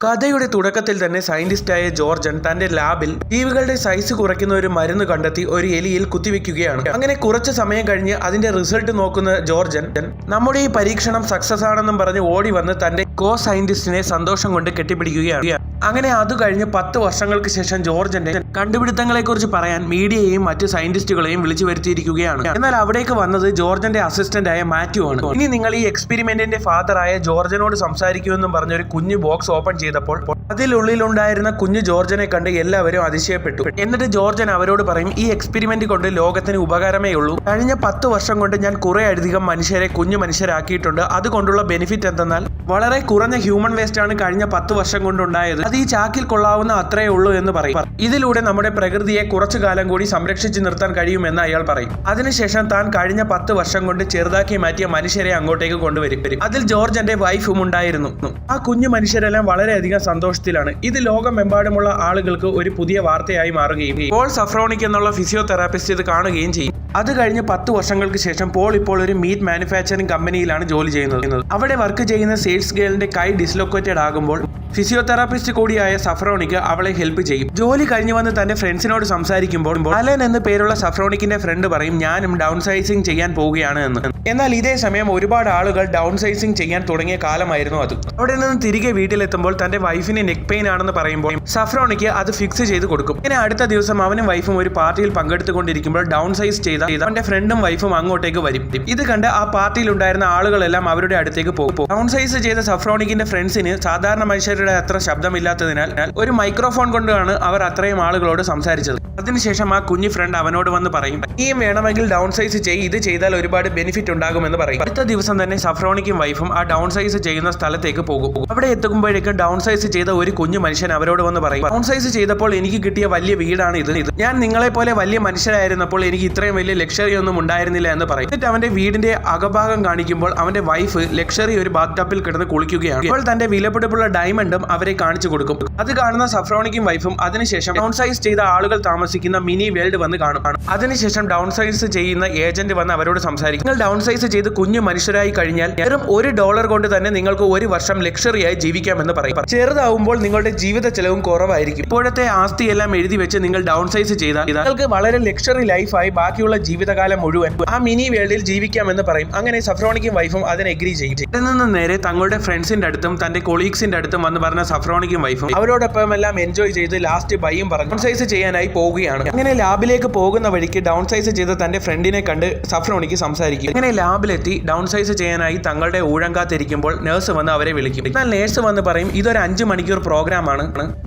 കഥയുടെ തുടക്കത്തിൽ തന്നെ സയന്റിസ്റ്റായ ജോർജൻ തന്റെ ലാബിൽ ജീവികളുടെ സൈസ് കുറയ്ക്കുന്ന ഒരു മരുന്ന് കണ്ടെത്തി ഒരു എലിയിൽ കുത്തിവെക്കുകയാണ്. അങ്ങനെ കുറച്ച് സമയം കഴിഞ്ഞ് അതിന്റെ റിസൾട്ട് നോക്കുന്ന ജോർജൻ നമ്മുടെ ഈ പരീക്ഷണം സക്സസ് ആണെന്നും പറഞ്ഞ് ഓടി വന്ന് തന്റെ കോ സയന്റിസ്റ്റിനെ സന്തോഷം കൊണ്ട് കെട്ടിപ്പിടിക്കുകയാണ്. അങ്ങനെ അത് കഴിഞ്ഞ് 10 വർഷങ്ങൾക്ക് ശേഷം ജോർജന്റെ കണ്ടുപിടുത്തങ്ങളെ കുറിച്ച് പറയാൻ മീഡിയയെയും മറ്റു സയന്റിസ്റ്റുകളെയും വിളിച്ചു വരുത്തിയിരിക്കുകയാണ്. എന്നാൽ അവിടേക്ക് വന്നത് ജോർജന്റെ അസിസ്റ്റന്റ് ആയ മാത്യു ആണ്. ഇനി നിങ്ങൾ ഈ എക്സ്പെരിമെന്റിന്റെ ഫാദറായ ജോർജനോട് സംസാരിക്കുമെന്നും പറഞ്ഞ ഒരു കുഞ്ഞു ബോക്സ് ഓപ്പൺ ചെയ്തപ്പോൾ അതിലുള്ളിലുണ്ടായിരുന്ന കുഞ്ഞു ജോർജനെ കണ്ട് എല്ലാവരും അതിശയപ്പെട്ടു. എന്നിട്ട് ജോർജൻ അവരോട് പറയും, ഈ എക്സ്പെരിമെന്റ് കൊണ്ട് ലോകത്തിന് ഉപകാരമേ ഉള്ളൂ. കഴിഞ്ഞ 10 വർഷം കൊണ്ട് ഞാൻ കുറെ അധികം മനുഷ്യരെ കുഞ്ഞു മനുഷ്യരാക്കിയിട്ടുണ്ട്. അതുകൊണ്ടുള്ള ബെനിഫിറ്റ് എന്തെന്നാൽ വളരെ കുറഞ്ഞ ഹ്യൂമൻ വേസ്റ്റ് ആണ് കഴിഞ്ഞ 10 വർഷം കൊണ്ടുണ്ടായത്. അത് ഈ ചാക്കിൽ കൊള്ളാവുന്ന അത്രേ ഉള്ളൂ എന്ന് പറയും. ഇതിലൂടെ നമ്മുടെ പ്രകൃതിയെ കുറച്ചു കാലം കൂടി സംരക്ഷിച്ചു നിർത്താൻ കഴിയുമെന്ന് അയാൾ പറയും. അതിനുശേഷം താൻ കഴിഞ്ഞ 10 വർഷം കൊണ്ട് ചെറുതാക്കി മാറ്റിയ മനുഷ്യരെ അങ്ങോട്ടേക്ക് കൊണ്ടുവരും. അതിൽ ജോർജന്റെ വൈഫും ഉണ്ടായിരുന്നു. ആ കുഞ്ഞു മനുഷ്യരെല്ലാം വളരെയധികം സന്തോഷത്തിലാണ്. ഇത് ലോകമെമ്പാടുമുള്ള ആളുകൾക്ക് ഒരു പുതിയ വാർത്തയായി മാറുകയും പോൾ സഫ്രോണിക് എന്നുള്ള ഫിസിയോതെറാപ്പിസ്റ്റ് ഇത് കാണുകയും ചെയ്യും. അത് കഴിഞ്ഞ് 10 വർഷങ്ങൾക്ക് ശേഷം പോൾ ഇപ്പോൾ ഒരു മീറ്റ് മാനുഫാക്ചറിംഗ് കമ്പനിയിലാണ് ജോലി ചെയ്യുന്നത്. അവിടെ വർക്ക് ചെയ്യുന്ന സെയിൽസ് ഗേളിന്റെ കൈ ഡിസ്ലൊക്കേറ്റഡ് ആകുമ്പോൾ ഫിസിയോതെറാപ്പിസ്റ്റ് കൂടിയായ സഫ്രോണിക് അവളെ ഹെൽപ്പ് ചെയ്യും. ജോലി കഴിഞ്ഞു വന്ന് തന്റെ ഫ്രണ്ട്സിനോട് സംസാരിക്കുമ്പോൾ അലൻ എന്ന് പേരുള്ള സഫ്രോണിക്കിന്റെ ഫ്രണ്ട് പറയും, ഞാനും ഡൗൺ സൈസിങ് ചെയ്യാൻ പോവുകയാണ് എന്ന്. എന്നാൽ ഇതേ സമയം ഒരുപാട് ആളുകൾ ഡൗൺ സൈസിങ് ചെയ്യാൻ തുടങ്ങിയ കാലമായിരുന്നു അത്. അവിടെ നിന്ന് തിരികെ വീട്ടിലെത്തുമ്പോൾ തന്റെ വൈഫിന് നെക്ക് പെയിൻ ആണെന്ന് പറയുമ്പോൾ സഫ്രോണിക്ക് അത് ഫിക്സ് ചെയ്ത് കൊടുക്കും. ഇങ്ങനെ അടുത്ത ദിവസം അവനും വൈഫും ഒരു പാർട്ടിയിൽ പങ്കെടുത്തുകൊണ്ടിരിക്കുമ്പോൾ ഡൗൺ സൈസ് ചെയ്ത അവന്റെ ഫ്രണ്ടും വൈഫും അങ്ങോട്ടേക്ക് വരും. ഇത് കണ്ട് ആ പാർട്ടിയിൽ ഉണ്ടായിരുന്ന ആളുകളെല്ലാം അവരുടെ അടുത്തേക്ക് പോകും. ഡൗൺ സൈസ് ചെയ്ത സഫ്രോണിക്കിന്റെ ഫ്രണ്ട്സിന് സാധാരണ മനുഷ്യരുടെ അത്ര ശബ്ദമില്ലാത്തതിനാൽ ഒരു മൈക്രോഫോൺ കൊണ്ടാണ് അവർ അത്രയും ആളുകളോട് സംസാരിച്ചത്. അതിനുശേഷം ആ കുഞ്ഞു ഫ്രണ്ട് അവനോട് വന്ന് പറയും, നീയും വേണമെങ്കിൽ ഡൗൺ സൈസ് ചെയ്യ്, ഇത് ചെയ്താൽ ഒരുപാട് ബെനിഫിറ്റ് ഉണ്ടാകുമെന്ന് പറയും. അടുത്ത ദിവസം തന്നെ സഫ്രോണിക്കും വൈഫും ആ ഡൗൺ സൈസ് ചെയ്യുന്ന സ്ഥലത്തേക്ക് പോകും. അവിടെ എത്തുമ്പോഴേക്കും ഡൗൺ സൈസ് ചെയ്ത ഒരു കുഞ്ഞു മനുഷ്യൻ അവരോട് വന്ന് പറയും, ഡൗൺ സൈസ് ചെയ്തപ്പോൾ എനിക്ക് കിട്ടിയ വലിയ വീടാണ് ഇത്. ഞാൻ നിങ്ങളെ പോലെ വലിയ മനുഷ്യരായിരുന്നപ്പോൾ എനിക്ക് ഇത്രയും വലിയ ലക്ഷറി ഒന്നും ഉണ്ടായിരുന്നില്ല എന്ന് പറയും. എന്നിട്ട് അവന്റെ വീടിന്റെ അകഭാഗം കാണിക്കുമ്പോൾ അവന്റെ വൈഫ് ലക്ഷറി ഒരു ബാത്ത് ടബിൽ കിടന്ന് കുളിക്കുകയാണ്. ഇപ്പോൾ തന്റെ വിലപിടിപ്പുള്ള ഡയമണ്ടും അവരെ കാണിച്ചു കൊടുക്കും. അത് കാണുന്ന സഫ്രോണിക്കും വൈഫും അതിനുശേഷം ഡൗൺ സൈസ് ചെയ്ത ആളുകൾ താമസിക്കുന്ന മിനി വേൾഡ് വന്ന് കാണും. അതിനുശേഷം ഡൗൺ സൈസ് ചെയ്യുന്ന ഏജന്റ് വന്ന് അവരോട് സംസാരിക്കും. നിങ്ങൾ ഡൗൺ സൈസ് ചെയ്ത് കുഞ്ഞു മനുഷ്യരായി കഴിഞ്ഞാൽ വെറും $1 കൊണ്ട് തന്നെ നിങ്ങൾക്ക് 1 വർഷം ലക്ഷറിയായി ജീവിക്കാമെന്ന് പറയും. ചെറുതാവുമ്പോൾ നിങ്ങളുടെ ജീവിത ചെലവും കുറവായിരിക്കും. ഇപ്പോഴത്തെ ആസ്തിയെല്ലാം എഴുതി വെച്ച് നിങ്ങൾ ഡൗൺ സൈസ് ചെയ്താൽ നിങ്ങൾക്ക് വളരെ ലക്ഷറി ലൈഫായി ബാക്കിയുള്ള ജീവിതകാലം മുഴുവൻ ആ മിനി വേൾഡിൽ ജീവിക്കാമെന്ന് പറയും. അങ്ങനെ സഫ്രോണിക്കും വൈഫും അതിനെ എഗ്രി ചെയ്യും. ഇവിടെ നിന്ന് നേരെ തങ്ങളുടെ ഫ്രണ്ട്സിന്റെ അടുത്തും തന്റെ കൊളീഗ്സിന്റെ അടുത്തും വന്ന് പറഞ്ഞ സഫ്രോണിക്കും വൈഫും അവരോടൊപ്പം എല്ലാം എൻജോയ് ചെയ്ത് ലാസ്റ്റ് ബൈയും പറഞ്ഞു ഡൗൺ സൈസ് ചെയ്യാനായി പോവുകയാണ്. അങ്ങനെ ലാബിലേക്ക് പോകുന്ന വഴിക്ക് ഡൗൺ സൈസ് ചെയ്ത് തന്റെ ഫ്രണ്ടിനെ കണ്ട് സഫ്രോണിക്ക് സംസാരിക്കും. അങ്ങനെ ലാബിലെത്തി ഡൗൺ സൈസ് ചെയ്യാനായി തങ്ങളുടെ ഊഴങ്കാത്തിരിക്കുമ്പോൾ നഴ്സ് വന്ന് അവരെ വിളിക്കും. എന്നാൽ നഴ്സ് വന്ന് പറയും, ഇതൊരു 5 മണിക്കൂർ പ്രോഗ്രാം ആണ്,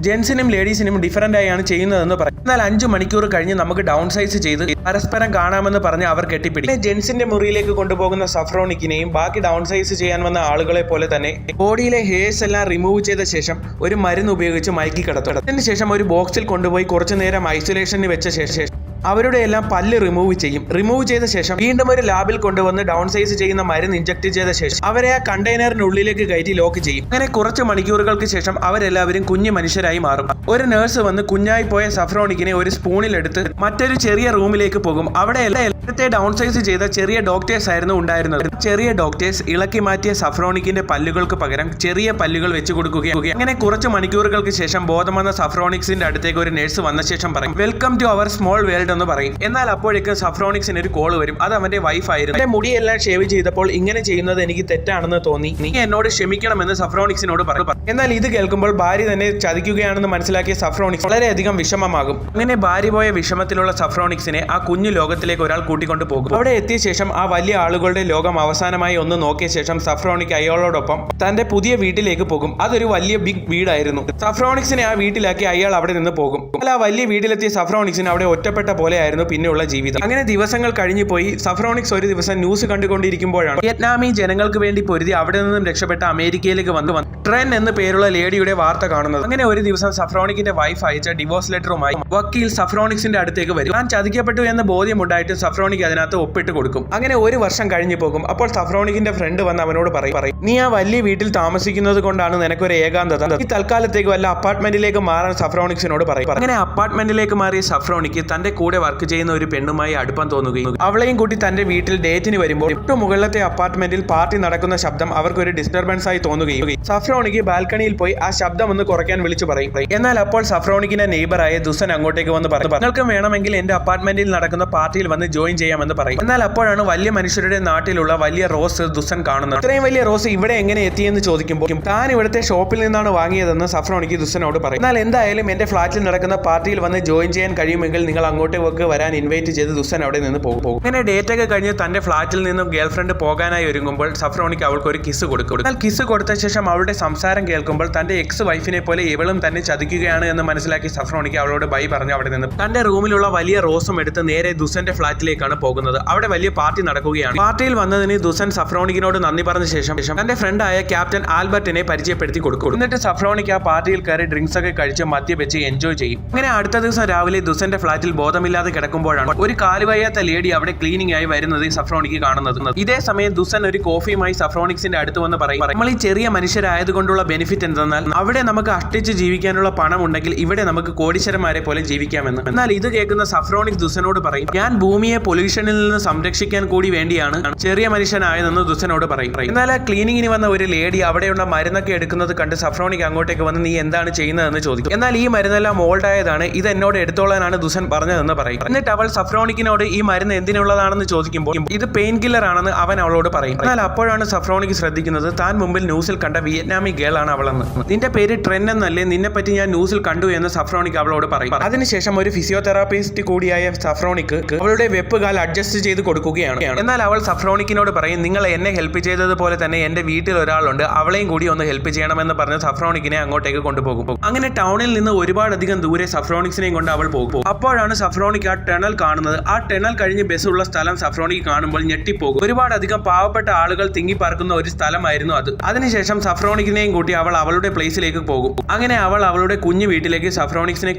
ജെന്റ്സിനും ലേഡീസിനും ഡിഫറന്റ് ആയാണ് ചെയ്യുന്നതെന്ന് പറയും. എന്നാൽ 5 മണിക്കൂർ കഴിഞ്ഞ് നമുക്ക് ഡൗൺ സൈസ് ചെയ്ത് പരസ്പരം കാണാമെന്ന് പറഞ്ഞ് അവർ കെട്ടിപ്പിടിക്കും. ജെന്റ്സിന്റെ മുറിയിലേക്ക് കൊണ്ടുപോകുന്ന സഫ്രോണിക്കിനെയും ബാക്കി ഡൗൺ സൈസ് ചെയ്യാൻ വന്ന ആളുകളെ പോലെ തന്നെ ബോഡിയിലെ ഹെയർസ് എല്ലാം റിമൂവ് ചെയ്ത ശേഷം ഒരു മരുന്ന് ഉപയോഗിച്ച് മയക്കി കിടത്തും. അതിനുശേഷം ഒരു ബോക്സിൽ കൊണ്ടുപോയി കുറച്ചു നേരം ഐസൊലേഷന് വെച്ച ശേഷം അവരുടെ എല്ലാം പല്ല് റിമൂവ് ചെയ്യും. റിമൂവ് ചെയ്ത ശേഷം വീണ്ടും ഒരു ലാബിൽ കൊണ്ടുവന്ന് ഡൗൺ സൈസ് ചെയ്യുന്ന മരുന്ന് ഇഞ്ചക്ട് ചെയ്ത ശേഷം അവരെ ആ കണ്ടെയ്നറിനുള്ളിലേക്ക് കയറ്റി ലോക്ക് ചെയ്യും. അങ്ങനെ കുറച്ച് മണിക്കൂറുകൾക്ക് ശേഷം അവരെല്ലാവരും കുഞ്ഞു മനുഷ്യരായി മാറും. ഒരു നഴ്സ് വന്ന് കുഞ്ഞായി പോയ സഫ്രോണിക്കിനെ ഒരു സ്പൂണിലെടുത്ത് മറ്റൊരു ചെറിയ റൂമിലേക്ക് പോകും. അവിടെ നേരത്തെ ഡൗൺ സൈസ് ചെയ്ത ചെറിയ ഡോക്ടേഴ്സ് ആയിരുന്നു ഉണ്ടായിരുന്നത്. ചെറിയ ഡോക്ടേഴ്സ് ഇളക്കി മാറ്റിയ സഫ്രോണിക്കിന്റെ പല്ലുകൾക്ക് പകരം ചെറിയ പല്ലുകൾ വെച്ച് കൊടുക്കുകയാണ്. അങ്ങനെ കുറച്ച് മണിക്കൂറുകൾക്ക് ശേഷം ബോധം വന്ന സഫ്രോണിക്സിന്റെ അടുത്തേക്ക് ഒരു നഴ്സ് വന്ന ശേഷം പറയും, welcome to our small world എന്ന് പറയും. എന്നാൽ അപ്പോഴേക്കും സഫ്രോണിക്സിന് ഒരു കോൾ വരും. അത് അവന്റെ വൈഫ് ആയിരുന്നു. എന്റെ മുടിയെല്ലാം ഷേവ് ചെയ്തപ്പോൾ ഇങ്ങനെ ചെയ്യുന്നത് എനിക്ക് തെറ്റാണെന്ന് തോന്നി, നീ എന്നോട് ക്ഷമിക്കണമെന്ന് സഫ്രോണിക്സിനോട് പറയും. എന്നാൽ ഇത് കേൾക്കുമ്പോൾ ഭാര്യ തന്നെ ചതിക്കുകയാണെന്ന് മനസ്സിലാക്കിയ സഫ്രോണിക്സ് വളരെയധികം വിഷമമാകും. അങ്ങനെ ഭാര്യ പോയ വിഷമത്തിലുള്ള സഫ്രോണിക്സിനെ ആ കുഞ്ഞു ലോകത്തിലേക്ക് ഒരാൾ കൂട്ടിക്കൊണ്ടു പോകും. അവിടെ എത്തിയ ശേഷം ആ വലിയ ആളുകളുടെ ലോകം അവസാനമായി ഒന്ന് നോക്കിയ ശേഷം സഫ്രോണിക് അയാളോടൊപ്പം തന്റെ പുതിയ വീട്ടിലേക്ക് പോകും. അതൊരു വലിയ ബിഗ് വീടായിരുന്നു. സഫ്രോണിക്സിനെ ആ വീട്ടിലാക്കി അയാൾ അവിടെ നിന്ന് പോകും. ആ വലിയ വീട്ടിലെത്തിയ സഫ്രോണിക്സിന് അവിടെ ഒറ്റപ്പെട്ട പോലെയായിരുന്നു പിന്നെയുള്ള ജീവിതം. അങ്ങനെ ദിവസങ്ങൾ കഴിഞ്ഞു പോയി. സഫ്രോണിക്സ് ഒരു ദിവസം ന്യൂസ് കണ്ടുകൊണ്ടിരിക്കുമ്പോഴാണ് വിയറ്റ്നാമി ജനങ്ങൾക്ക് വേണ്ടി പൊരുതി അവിടെ നിന്നും രക്ഷപ്പെട്ട അമേരിക്കയിലേക്ക് വന്ന് ട്രെൻ എന്ന് പേരുള്ള ലേഡിയുടെ വാർത്ത കാണുന്നത്. അങ്ങനെ ഒരു ദിവസം സഫ്രോണിക്കിന്റെ വൈഫ് അയച്ച ഡിവോഴ്സ് ലെറ്ററുമായി വക്കീൽ സഫ്രോണിക്സിന്റെ അടുത്തേക്ക് വരും. താൻ ചതിക്കപ്പെട്ടു എന്ന് ബോധ്യമുണ്ടായിട്ട് സഫ്രോണിക് അതിനകത്ത് ഒപ്പിട്ട് കൊടുക്കും. അങ്ങനെ 1 വർഷം കഴിഞ്ഞു പോകും. അപ്പോൾ സഫ്രോണിക്കിന്റെ ഫ്രണ്ട് വന്ന് അവനോട് പറയും, നീ ആ വലിയ വീട്ടിൽ താമസിക്കുന്നത് കൊണ്ടാണ് നിനക്കൊരു ഏകാന്തത. ഈ തൽക്കാലത്തേക്ക് വല്ല അപ്പാർട്ട്മെന്റിലേക്ക് മാറാൻ സഫ്രോണിക്സിനോട് പറയും. അങ്ങനെ അപ്പാർട്ട്മെന്റിലേക്ക് മാറിയ സഫ്രോണിക്ക് തന്റെ കൂടെ കൂടെ വർക്ക് ചെയ്യുന്ന ഒരു പെണ്ണുമായി അടുപ്പം തോന്നുകയും അവളെയും കൂട്ടി തന്റെ വീട്ടിൽ ഡേറ്റിന് വരുമ്പോൾ തൊട്ടു മുകളിലത്തെ അപ്പാർട്ട്മെന്റിൽ പാർട്ടി നടക്കുന്ന ശബ്ദം അവർക്കൊരു ഡിസ്റ്റർബൻസ് ആയി തോന്നുകയും സഫ്രോണിക്ക് ബാൽക്കണിയിൽ പോയി ആ ശബ്ദം ഒന്ന് കുറയ്ക്കാൻ വിളിച്ചു പറയും. എന്നാൽ അപ്പോൾ സഫ്രോണിക്കിന്റെ നെയ്ബറായ ദുസൻ അങ്ങോട്ടേക്ക് വന്ന് പറഞ്ഞു, നിങ്ങൾക്ക് വേണമെങ്കിൽ എന്റെ അപ്പാർട്ട്മെന്റിൽ നടക്കുന്ന പാർട്ടിയിൽ വന്ന് ജോയിൻ ചെയ്യാമെന്ന് പറയും. എന്നാൽ അപ്പോഴാണ് വലിയ മനുഷ്യരുടെ നാട്ടിലുള്ള വലിയ റോസ് ദുസൻ കാണുന്നത്. ഇത്രയും വലിയ റോസ് ഇവിടെ എങ്ങനെ എത്തിയെന്ന് ചോദിക്കുമ്പോൾ താൻ ഇവിടുത്തെ ഷോപ്പിൽ നിന്നാണ് വാങ്ങിയതെന്ന് സഫ്രോണിക്ക് ദുസനോട് പറയും. എന്നാൽ എന്തായാലും എന്റെ ഫ്ളാറ്റിൽ നടക്കുന്ന പാർട്ടിയിൽ വന്ന് ജോയിൻ ചെയ്യാൻ കഴിയുമെങ്കിൽ നിങ്ങൾ അങ്ങോട്ടേക്ക് വരാൻ ഇൻവൈറ്റ് ചെയ്ത് ദുസൻ അവിടെ നിന്ന് പോകും. അങ്ങനെ ഡേറ്റ് ഒക്കെ കഴിഞ്ഞ് തന്റെ ഫ്ളാറ്റിൽ നിന്നും ഗേൾഫ്രണ്ട് പോകാനായി ഒരുങ്ങുമ്പോൾ സഫ്രോണിക്ക് അവൾക്ക് ഒരു കിസ് കൊടുക്കും. എന്നാൽ കിസ് കൊടുത്ത ശേഷം അവളുടെ സംസാരം കേൾക്കുമ്പോൾ തന്റെ എക്സ് വൈഫിനെ പോലെ ഇവളും തന്നെ ചതിക്കുകയാണ് എന്ന് മനസ്സിലാക്കി സഫ്രോണിക്ക് അവളോട് ബൈ പറഞ്ഞ് അവിടെ നിന്ന് തന്റെ റൂമിലുള്ള വലിയ റോസും എടുത്ത് നേരെ ദുസന്റെ ഫ്ളാറ്റിലേക്കാണ് പോകുന്നത്. അവിടെ വലിയ പാർട്ടി നടക്കുകയാണ്. പാർട്ടിയിൽ വന്നതിന് ദുസൻ സഫ്രോണിക്കിനോട് നന്ദി പറഞ്ഞ ശേഷം തന്റെ ഫ്രണ്ടായ ക്യാപ്റ്റൻ ആൽബർട്ടിനെ പരിചയപ്പെടുത്തി കൊടുക്കും. എന്നിട്ട് സഫ്രോണിക്ക് ആ പാർട്ടിയിൽ കയറി ഡ്രിങ്ക്സ് ഒക്കെ കഴിച്ച് മദ്യപിച്ച് എൻജോയ് ചെയ്യും. അങ്ങനെ അടുത്ത ദിവസം രാവിലെ ദുസന്റെ ഫ്ളാറ്റിൽ ബോധമില്ലാതെ കിടക്കുമ്പോഴാണ് ഒരു കാലുവയ്യാത്ത ലേഡി അവിടെ ക്ലീനിങ് ആയി വരുന്നത് സഫ്രോണിക്ക് കാണുന്നത്. ഇതേ സമയം ദുസൻ ഒരു കോഫിയുമായി സഫ്രോണിക്സിന്റെ അടുത്ത് വന്ന് പറയും, നമ്മൾ ഈ ചെറിയ മനുഷ്യരായതുകൊണ്ടുള്ള ബെനിഫിറ്റ് എന്തെന്നാൽ അവിടെ നമുക്ക് അഷ്ടിച്ച് ജീവിക്കാനുള്ള പണം ഉണ്ടെങ്കിൽ ഇവിടെ നമുക്ക് കോടീശ്വരന്മാരെ പോലെ ജീവിക്കാമെന്ന്. എന്നാൽ ഇത് കേൾക്കുന്ന സഫ്രോണിക്സ് ദുസനോട് പറയും, ഞാൻ ഭൂമിയെ പൊല്യൂഷനിൽ നിന്ന് സംരക്ഷിക്കാൻ കൂടി വേണ്ടിയാണ് ചെറിയ മനുഷ്യനായതെന്ന് ദുസനോട് പറയും. എന്നാൽ ആ ക്ലീനിങ്ങിന് വന്ന ഒരു ലേഡി അവിടെയുള്ള മരുന്നൊക്കെ എടുക്കുന്നത് കണ്ട് സഫ്രോണിക്ക് അങ്ങോട്ടേക്ക് വന്ന് നീ എന്താണ് ചെയ്യുന്നതെന്ന് ചോദിക്കും. എന്നാൽ ഈ മരുന്നെല്ലാം ഓൾഡ് ആയതാണ്, ഇത് എന്നോട് എടുത്തോളാനാണ് ദുസൻ പറഞ്ഞതെന്ന് പറയും. എന്നിട്ട് അവൾ സഫ്രോണിക്കിനോട് ഈ മരുന്ന് എന്തിനുള്ളതാണെന്ന് ചോദിക്കുമ്പോൾ ഇത് പെയിൻ കില്ലർ ആണെന്ന് അവൻ അവളോട് പറയും. എന്നാൽ അപ്പോഴാണ് സഫ്രോണിക്ക് ശ്രദ്ധിക്കുന്നത് താൻ മുമ്പിൽ ന്യൂസിൽ കണ്ട വിയറ്റ്നാമി ഗേൾ ആണ് അവളെന്ന്. നിന്റെ പേര് ട്രെൻ എന്നല്ലേ, നിന്നെ പറ്റി ഞാൻ ന്യൂസിൽ കണ്ടു എന്ന് സഫ്രോണിക്ക് അവളോട് പറയും. അതിനുശേഷം ഒരു ഫിസിയോതെറാപ്പിസ്റ്റ് കൂടിയായ സഫ്രോണിക്ക് അവളുടെ വെപ്പുകാൽ അഡ്ജസ്റ്റ് ചെയ്ത് കൊടുക്കുകയാണ്. എന്നാൽ അവൾ സഫ്രോണിക്കിനോട് പറയും, നിങ്ങൾ എന്നെ ഹെൽപ്പ് ചെയ്തതുപോലെ തന്നെ എന്റെ വീട്ടിൽ ഒരാളുണ്ട്, അവളെയും കൂടി ഒന്ന് ഹെൽപ്പ് ചെയ്യണമെന്ന് പറഞ്ഞ് സഫ്രോണിക്കിനെ അങ്ങോട്ടേക്ക് കൊണ്ടുപോകും. അങ്ങനെ ടൗണിൽ നിന്ന് ഒരുപാടധികം ദൂരെ സഫ്രോണിക്സിനെയും കൊണ്ട് അവൾ പോകും. അപ്പോഴാണ് സഫ്രോണിക്ക് ആ ടണൽ കാണുന്നത്. ആ ടണൽ കഴിഞ്ഞ് ബസ്സുള്ള സ്ഥലം സഫ്രോണിക്ക് കാണുമ്പോൾ ഞെട്ടിപ്പോകും. ഒരുപാടധികം പാവപ്പെട്ട ആളുകൾ തിങ്ങിപ്പാർക്കുന്ന ഒരു സ്ഥലമായിരുന്നു അത്. അതിനുശേഷം സഫ്രോണിക്കിനെയും കൂട്ടി അവൾ അവളുടെ പ്ലേസിലേക്ക് പോകും. അങ്ങനെ അവൾ അവളുടെ കുഞ്ഞു വീട്ടിലേക്ക് സഫ്രോണിക്സിനെ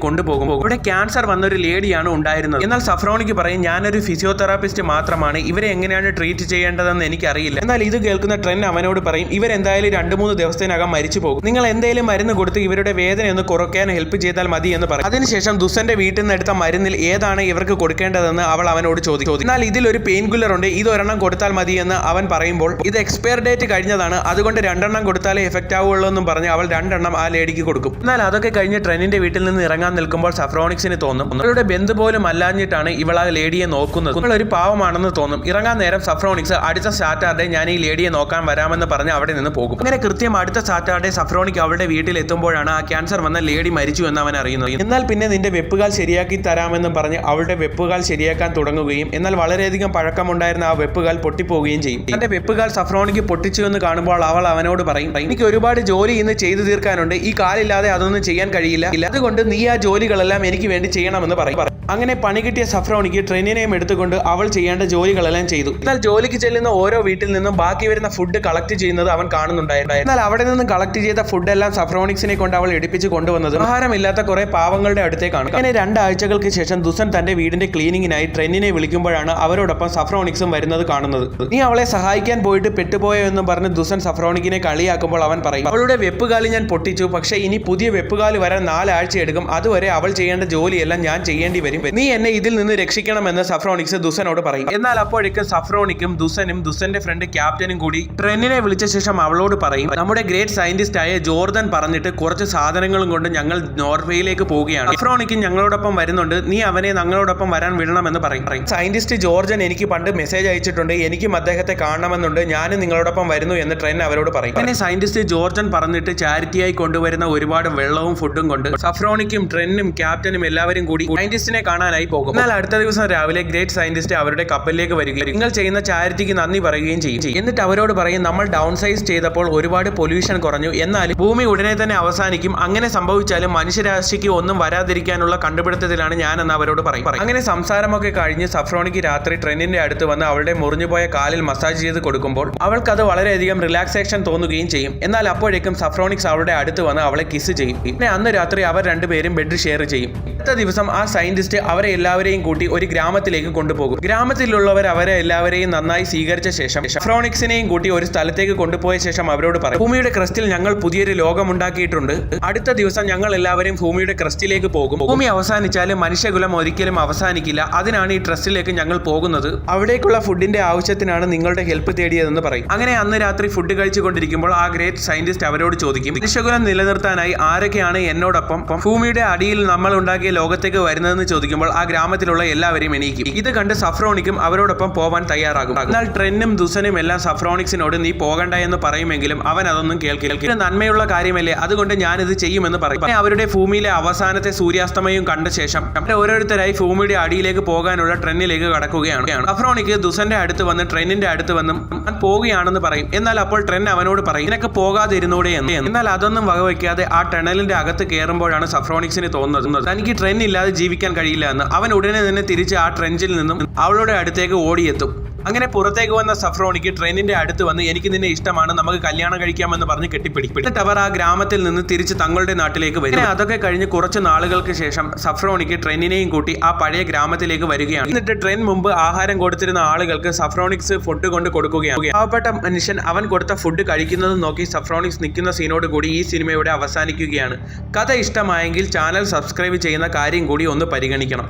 കൊണ്ടുപോകുമ്പോൾ ഇവിടെ ക്യാൻസർ വന്നൊരു ലേഡിയാണ് ഉണ്ടായിരുന്നത്. എന്നാൽ സഫ്രോണിക്ക് പറയും, ഞാനൊരു ഫിസിയോതെറാപ്പിസ്റ്റ് മാത്രമാണ്, ഇവരെ എങ്ങനെയാണ് ട്രീറ്റ് ചെയ്യേണ്ടതെന്ന് എനിക്കറിയില്ല. എന്നാൽ ഇത് കേൾക്കുന്ന ട്രെൻ അവനോട് പറയും, ഇവരെന്തായാലും 2-3 ദിവസത്തിനകം മരിച്ചു പോകും, നിങ്ങൾ എന്തെങ്കിലും മരുന്ന് കൊടുത്ത് ഇവരുടെ വേദന ഒന്ന് കുറയ്ക്കാൻ ഹെൽപ്പ് ചെയ്താൽ മതി എന്ന് പറയും. അതിനുശേഷം ദുസന്റെ വീട്ടിൽ നിന്ന് എടുത്ത മരുന്നിൽ ഏതാണ് ഇവർക്ക് കൊടുക്കേണ്ടതെന്ന് അവൾ അവനോട് ചോദിക്കും. എന്നാൽ ഇതിലൊരു പെയിൻ കില്ലർ ഉണ്ട്, ഇത് ഒരെണ്ണം കൊടുത്താൽ മതി എന്ന് അവൻ പറയുമ്പോൾ ഇത് എക്സ്പയർ ഡേറ്റ് കഴിഞ്ഞതാണ്, അതുകൊണ്ട് 2 എണ്ണം കൊടുത്താലേ എഫക്റ്റ് ആവുള്ളൂ എന്നും പറഞ്ഞ് അവൾ 2 എണ്ണം ആ ലേഡിക്ക് കൊടുക്കും. എന്നാൽ അതൊക്കെ കഴിഞ്ഞ് ട്രെന്നിന്റെ വീട്ടിൽ നിന്ന് ഇറങ്ങാൻ നിൽക്കുമ്പോൾ സഫ്രോണിക്സിന് തോന്നും അവളുടെ ബന്ധു പോലും അല്ലാഞ്ഞിട്ടാണ് ഇവൾ ആ ലേഡിയെ നോക്കുന്നത്, ഇവൾ ഒരു പാവമാണെന്ന് തോന്നും. ഇറങ്ങാൻ നേരം സഫ്രോണിക്സ് അടുത്ത സാറ്റർഡേ ഞാൻ ഈ ലേഡിയെ നോക്കാൻ വരാമെന്ന് പറഞ്ഞ് അവിടെ നിന്ന് പോകും. അങ്ങനെ കൃത്യം അടുത്ത സാറ്റർഡേ സഫ്രോണിക്ക് അവളുടെ വീട്ടിൽ എത്തുമ്പോഴാണ് ആ ക്യാൻസർ വന്ന ലേഡി മരിച്ചു എന്ന് അവൻ അറിയുന്നത്. എന്നാൽ പിന്നെ നിന്റെ വെപ്പുകാൽ ശരിയാക്കി തരാമെന്നും പറഞ്ഞ് അവളുടെ വെപ്പുകാൽ ശരിയാക്കാൻ തുടങ്ങുകയും എന്നാൽ വളരെയധികം പഴക്കമുണ്ടായിരുന്ന ആ വെപ്പുകാൽ പൊട്ടിപ്പോവുകയും ചെയ്യും. തന്റെ വെപ്പുകാൽ സഫ്രോണിക്ക് പൊട്ടിച്ചു എന്ന് കാണുമ്പോൾ അവൾ അവനോട് പറയും, എനിക്ക് ഒരുപാട് ജോലി ഇന്ന് ചെയ്തു തീർക്കാനുണ്ട്, ഈ കാലില്ലാതെ അതൊന്നും ചെയ്യാൻ കഴിയില്ല, അതുകൊണ്ട് നീ ആ ജോലികളെല്ലാം എനിക്ക് വേണ്ടി ചെയ്യണമെന്ന് പറയും. അങ്ങനെ പണി കിട്ടിയ സഫ്രോണിക്ക് ട്രെയിനിനെയും എടുത്തുകൊണ്ട് അവൾ ചെയ്യേണ്ട ജോലികളെല്ലാം ചെയ്തു. എന്നാൽ ജോലിക്ക് ചെല്ലുന്ന ഓരോ വീട്ടിൽ നിന്നും ബാക്കി വരുന്ന ഫുഡ് കളക്ട് ചെയ്യുന്നത് അവൻ കാണുന്നുണ്ടായിരുന്നു. എന്നാൽ അവിടെ നിന്ന് കളക്ട് ചെയ്ത ഫുഡ് എല്ലാം സഫ്രോണിക്സിനെ കൊണ്ട് അവൾ എടുപ്പിച്ച് കൊണ്ടുവന്നത് ആഹാരമില്ലാത്ത കുറെ പാവങ്ങളുടെ അടുത്തേക്കാണ്. അങ്ങനെ 2 ആഴ്ചകൾക്ക് ശേഷം ദുസൻ തന്റെ വീടിന്റെ ക്ലീനിങ്ങിനായി ട്രെന്നിനെ വിളിക്കുമ്പോഴാണ് അവരോടൊപ്പം സഫ്രോണിക്സും വരുന്നത് കാണുന്നത്. നീ അവളെ സഹായിക്കാൻ പോയിട്ട് പെട്ടുപോയോ എന്നും പറഞ്ഞ് ദുസൻ സഫ്രോണിക്കിനെ കളിയാക്കുമ്പോൾ അവൻ പറയും, അവളുടെ വെപ്പുകാലി ഞാൻ പൊട്ടിച്ചു, പക്ഷേ ഇനി പുതിയ വെപ്പുകാലി വരാൻ 4 ആഴ്ച എടുക്കും, അതുവരെ അവൾ ചെയ്യേണ്ട ജോലിയെല്ലാം ഞാൻ ചെയ്യേണ്ടി വരും, നീ എന്നെ ഇതിൽ നിന്ന് രക്ഷിക്കണമെന്ന് സഫ്രോണിക്സ് ദുസനോട് പറയും. എന്നാൽ അപ്പോഴേക്കും സഫ്രോണിക്കും ദുസനും ദുസന്റെ ഫ്രണ്ട് ക്യാപ്റ്റനും കൂടി ട്രെന്നിനെ വിളിച്ച ശേഷം അവളോട് പറയും, നമ്മുടെ ഗ്രേറ്റ് സയന്റിസ്റ്റ് ആയ ജോർദൻ പറഞ്ഞിട്ട് കുറച്ച് സാധനങ്ങളും കൊണ്ട് ഞങ്ങൾ നോർവേയിലേക്ക് പോവുകയാണ്, സഫ്രോണിക്കും ഞങ്ങളോടൊപ്പം വരുന്നുണ്ട്, നീ അവനെ ഞങ്ങളോടൊപ്പം വരാൻ വിടണമെന്ന് പറയും. സയന്റിസ്റ്റ് ജോർജൻ എനിക്ക് പണ്ട് മെസ്സേജ് അയച്ചിട്ടുണ്ട്, എനിക്കും അദ്ദേഹത്തെ കാണണമെന്നുണ്ട്, ഞാനും നിങ്ങളോടൊപ്പം വരുന്നു എന്ന് ട്രെൻ അവരോട് പറയും. അങ്ങനെ സയന്റിസ്റ്റ് ജോർജൻ പറഞ്ഞിട്ട് ചാരിറ്റിയായി കൊണ്ടുവരുന്ന ഒരുപാട് വെള്ളവും ഫുഡും കൊണ്ട് സഫ്രോണിക്കും ട്രെന്നും ക്യാപ്റ്റനും എല്ലാവരും കൂടി സയന്റിസ്റ്റിനെ കാണാനായി പോകും. എന്നാൽ അടുത്ത ദിവസം രാവിലെ ഗ്രേറ്റ് സയന്റിസ്റ്റ് അവരുടെ കപ്പലിലേക്ക് വരികയും നിങ്ങൾ ചെയ്യുന്ന ചാരിറ്റിക്ക് നന്ദി പറയുകയും ചെയ്യും. എന്നിട്ട് അവരോട് പറയും, നമ്മൾ ഡൗൺ സൈസ് ചെയ്തപ്പോൾ ഒരുപാട് പൊല്യൂഷൻ കുറഞ്ഞു, എന്നാലും ഭൂമി ഉടനെ തന്നെ അവസാനിക്കും, അങ്ങനെ സംഭവിച്ചാലും മനുഷ്യരാശിക്ക് ഒന്നും വരാതിരിക്കാനുള്ള കണ്ടുപിടുത്തത്തിലാണ് ഞാൻ എന്ന് അവരോട് പറയും. അങ്ങനെ സംസാരമൊക്കെ കഴിഞ്ഞ് സഫ്രോണിക്ക് രാത്രി ട്രെന്നിന്റെ അടുത്ത് വന്ന് അവളുടെ മുറിഞ്ഞുപോയ കാലിൽ മസാജ് ചെയ്ത് കൊടുക്കുമ്പോൾ അവൾക്കത് വളരെയധികം റിലാക്സേഷൻ തോന്നുകയും ചെയ്യും. എന്നാൽ അപ്പോഴേക്കും സഫ്രോണിക്സ് അവളുടെ അടുത്ത് വന്ന് അവളെ കിസ് ചെയ്യും. പിന്നെ അന്ന് രാത്രി അവർ 2 പേരും ബെഡ് ഷെയർ ചെയ്യും. അടുത്ത ദിവസം ആ സയന്റിസ്റ്റ് സയന്റിസ്റ്റ് അവരെ എല്ലാവരെയും കൂട്ടി ഒരു ഗ്രാമത്തിലേക്ക് കൊണ്ടുപോകും. ഗ്രാമത്തിലുള്ളവർ അവരെ എല്ലാവരെയും നന്നായി സ്വീകരിച്ച ശേഷം സഫ്രോണിക്സിനെയും കൂട്ടി ഒരു സ്ഥലത്തേക്ക് കൊണ്ടുപോയ ശേഷം അവരോട് പറയും, ഭൂമിയുടെ ക്രസ്റ്റിൽ ഞങ്ങൾ പുതിയൊരു ലോകമുണ്ടാക്കിയിട്ടുണ്ട്. അടുത്ത ദിവസം ഞങ്ങൾ എല്ലാവരും ഭൂമിയുടെ ക്രസ്റ്റിലേക്ക് പോകും. ഭൂമി അവസാനിച്ചാലും മനുഷ്യകുലം ഒരിക്കലും അവസാനിക്കില്ല. അതിനാണ് ഈ ട്രസ്റ്റിലേക്ക് ഞങ്ങൾ പോകുന്നത്. അവിടേക്കുള്ള ഫുഡിന്റെ ആവശ്യത്തിനാണ് നിങ്ങളുടെ ഹെൽപ്പ് തേടിയതെന്ന് പറയും. അങ്ങനെ അന്ന് രാത്രി ഫുഡ് കഴിച്ചുകൊണ്ടിരിക്കുമ്പോൾ ആ ഗ്രേറ്റ് സയന്റിസ്റ്റ് അവരോട് ചോദിക്കും, മനുഷ്യകുലം നിലനിർത്താനായി ആരൊക്കെയാണ് എന്നോടൊപ്പം ഭൂമിയുടെ അടിയിൽ നമ്മൾ ഉണ്ടാക്കിയ ലോകത്തേക്ക് വരുന്നതെന്ന് ചോദിക്കുമ്പോൾ ആ ഗ്രാമത്തിലുള്ള എല്ലാവരെയും എണീക്കും. ഇത് കണ്ട് സഫ്രോണിക്കും അവരോടൊപ്പം പോവാൻ തയ്യാറാകും. എന്നാൽ ട്രെന്നും ദുസനും എല്ലാം സഫ്രോണിക്സിനോട് നീ പോകണ്ട എന്ന് പറയുമെങ്കിലും അവൻ അതൊന്നും കേൾക്കില്ല. ഇത് നന്മയുള്ള കാര്യമല്ലേ, അതുകൊണ്ട് ഞാനിത് ചെയ്യുമെന്ന് പറയും. അവരുടെ ഭൂമിയിലെ അവസാനത്തെ സൂര്യാസ്തമയം കണ്ട ശേഷം ഓരോരുത്തരായി ഭൂമിയുടെ അടിയിലേക്ക് പോകാനുള്ള ട്രെന്നിലേക്ക് കടക്കുകയാണ്. സഫ്രോണിക്ക് ദുസന്റെ അടുത്ത് വന്ന് ട്രെന്നിന്റെ അടുത്ത് വന്നും ഞാൻ പോവുകയാണെന്ന് പറയും. എന്നാൽ അപ്പോൾ ട്രെൻ അവനോട് പറയും, നിനക്ക് പോകാതിരുന്നൂടെ എന്ന്. എന്നാൽ അതൊന്നും വകവയ്ക്കാതെ ആ ടണലിന്റെ അകത്ത് കയറുമ്പോഴാണ് സഫ്രോണിക്സിന് തോന്നുന്നത് തനിക്ക് ട്രെൻ ഇല്ലാതെ ജീവിക്കാൻ കഴിയില്ല എന്ന്. അവൻ ഉടനെ തന്നെ തിരിച്ച് ആ ട്രെഞ്ചിൽ നിന്നും അവളുടെ അടുത്തേക്ക് ഓടിയെത്തും. അങ്ങനെ പുറത്തേക്ക് വന്ന സഫ്രോണിക്ക് ട്രെയിനിന്റെ അടുത്ത് വന്ന് എനിക്ക് നിന്നെ ഇഷ്ടമാണ്, നമുക്ക് കല്യാണം കഴിക്കാമെന്ന് പറഞ്ഞ് കെട്ടിപ്പിടിക്കും. എന്നിട്ട് അവർ ആ ഗ്രാമത്തിൽ നിന്ന് തിരിച്ച് തങ്ങളുടെ നാട്ടിലേക്ക് വരും. അതൊക്കെ കഴിഞ്ഞ് കുറച്ച് നാളുകൾക്ക് ശേഷം സഫ്രോണിക്ക് ട്രെയിനിനെയും കൂട്ടി ആ പഴയ ഗ്രാമത്തിലേക്ക് വരികയാണ്. എന്നിട്ട് ട്രെയിൻ മുമ്പ് ആഹാരം കൊടുത്തിരുന്ന ആളുകൾക്ക് സഫ്രോണിക്സ് ഫുഡ് കൊണ്ട് കൊടുക്കുകയാണ്. പാവപ്പെട്ട മനുഷ്യൻ അവൻ കൊടുത്ത ഫുഡ് കഴിക്കുന്നത് നോക്കി സഫ്രോണിക്സ് നിൽക്കുന്ന സീനോട് കൂടി ഈ സിനിമയുടെ അവസാനിക്കുകയാണ്. കഥ ഇഷ്ടമായെങ്കിൽ ചാനൽ സബ്സ്ക്രൈബ് ചെയ്യുന്ന കാര്യം കൂടി ഒന്ന് പരിഗണിക്കണം.